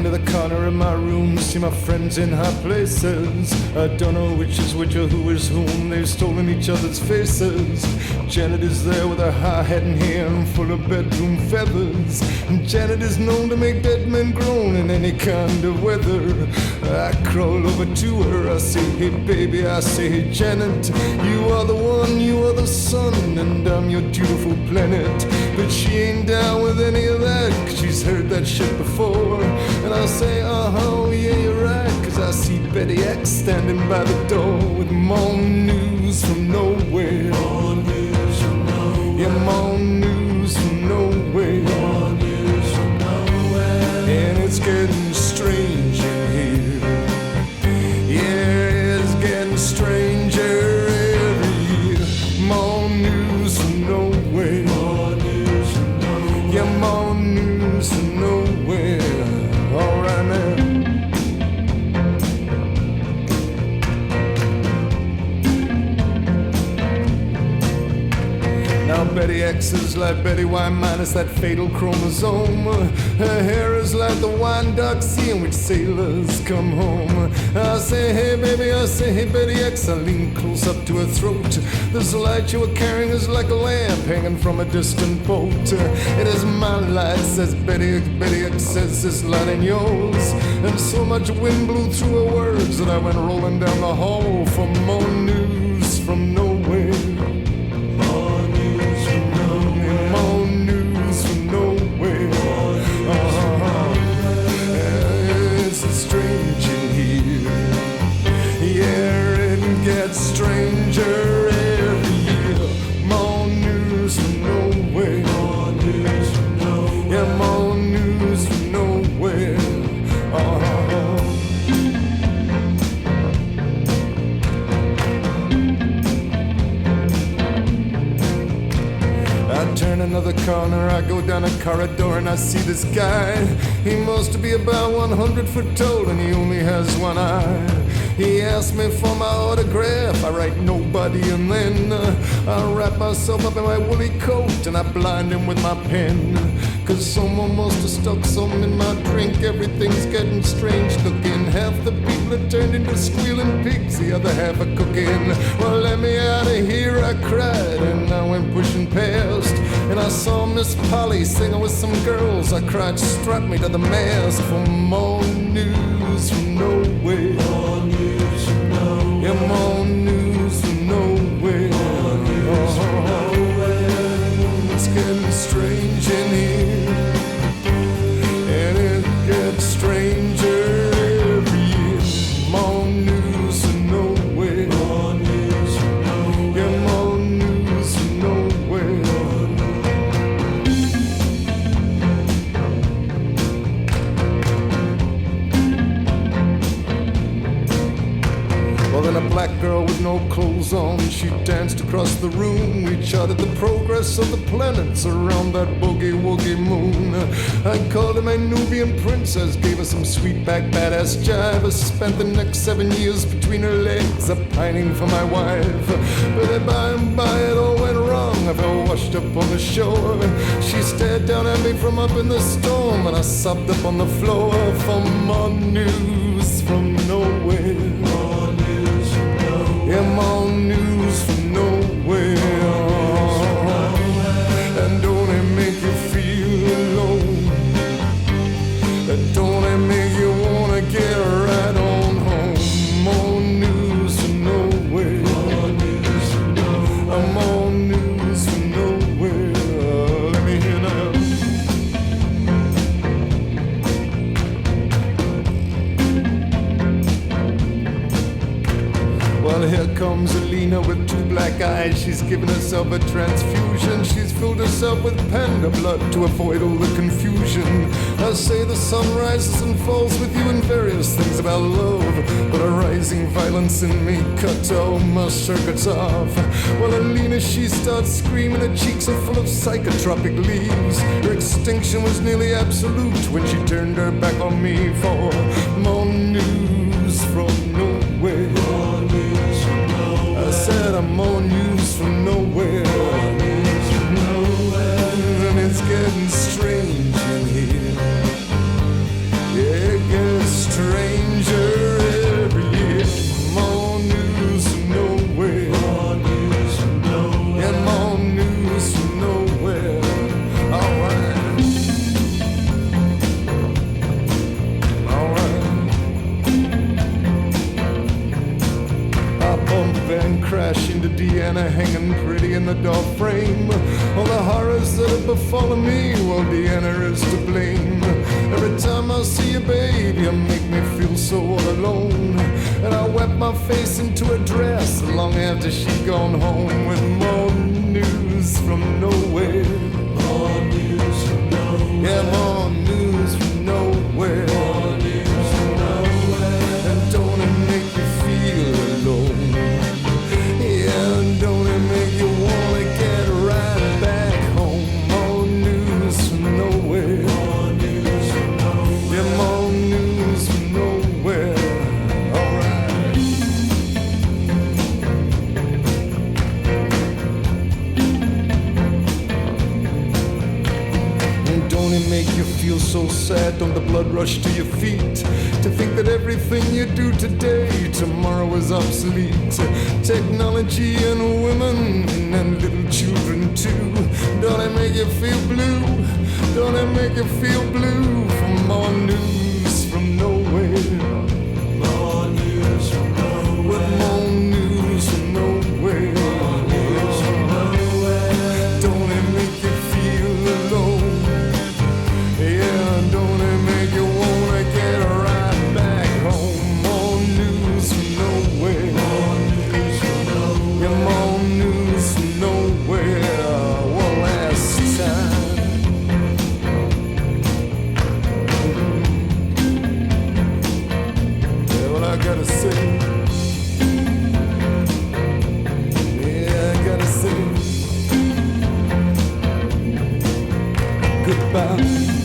into the corner of my room, see my friends in high places. I don't know which is which or who is whom, they've stolen each other's faces. Janet is there with her high hat and hair and full of bedroom feathers. And Janet is known to make dead men groan in any kind of weather. I crawl over to her, I say, hey baby, I say, hey Janet, you are the one, you are the sun, and I'm your beautiful planet. But she ain't down with any of that, 'cause she's heard that shit before. And I'll say, uh-huh, yeah, you're right, 'cause I see Betty X standing by the door with more news from nowhere. More news from nowhere. Yeah, more news from nowhere. More news from nowhere. And it's getting strange in here. Yeah, it's getting stranger every year. More news from nowhere. More news from nowhere. Yeah, more news from nowhere. All right now. Now Betty X is like Betty Y minus that fatal chromosome. Her hair is like the wine dark sea in which sailors come home. I say, hey baby, I say, hey Betty X, I lean close up to her throat. This light you were carrying is like a lamp hanging from a distant boat. It is my light, says Betty X. Betty X says, this light ain't yours. And so much wind blew through her words that I went rolling down the hall for more news from nowhere. Stranger every year. More news from nowhere. More news from nowhere. Yeah, more news from nowhere. I turn another corner, I go down a corridor and I see this guy. He must be about 100 foot tall and he only has one eye. He asked me for my autograph, I write nobody, and then I wrap myself up in my woolly coat and I blind him with my pen. 'Cause someone must have stuck something in my drink, everything's getting strange looking. Half the people are turned into squealing pigs, the other half are cooking. Well, let me out of here, I cried, and I went pushing past. And I saw Miss Polly singing with some girls. I cried, strap me to the mast for more news from nowhere. More news from nowhere. Yeah, more news from nowhere. More news from nowhere. It's getting strange in here, and it gets stranger every year. More news from nowhere. More news from nowhere. Yeah, more news from nowhere. Well, then a black girl with no clothes on, she danced across the room. We charted the progress of the planets around that boogie-woogie moon. I called her my Nubian princess, gave her some sweet back badass jive. I spent the next 7 years between her legs, a pining for my wife. But then by and by it all went wrong. I fell washed up on the shore. She stared down at me from up in the storm, and I sobbed up on the floor for more news from nowhere. More news from nowhere. Yeah, more news from nowhere. And don't it make you feel alone? And don't it make you wanna get right on home? More news from nowhere. More news from nowhere. More news from nowhere. Let me hear now. Well, here comes Alina with two black eyes. She's given herself a transfusion. She's filled herself with panda blood to avoid all the confusion. I say the sun rises and falls with you and various things about love, but a rising violence in me cut all my circuits off. Well, Alina, she starts screaming. Her cheeks are full of psychotropic leaves. Her extinction was nearly absolute when she turned her back on me for more news from nowhere. More news from nowhere. I said I'm more news from nowhere. More news from nowhere. And it's getting strange in here. Yeah, it shame. All the horrors that have befallen me, well, Deanna is to blame. Every time I see you, babe, you make me feel so all alone. And I wet my face into a dress long after she'd gone home with more news from nowhere. More news from nowhere. Yeah, more news from nowhere. More news from nowhere. And don't it make you feel alone? Yeah, don't it make you wanna get right back home? More news from nowhere. More news from nowhere. Yeah, more news from nowhere. Make you feel so sad, don't the blood rush to your feet to think that everything you do today, tomorrow is obsolete. Technology and women and little children too. Don't it make you feel blue? Don't it make you feel blue? For more news from nowhere. More news from nowhere. With more news from nowhere. More news from nowhere. Don't it make you feel alone? Yeah, don't it make you wanna get right back home? More news from nowhere. More news from nowhere. Yeah, more news from nowhere. One last time. Yeah, what I gotta say. Yeah, I gotta say. Goodbye.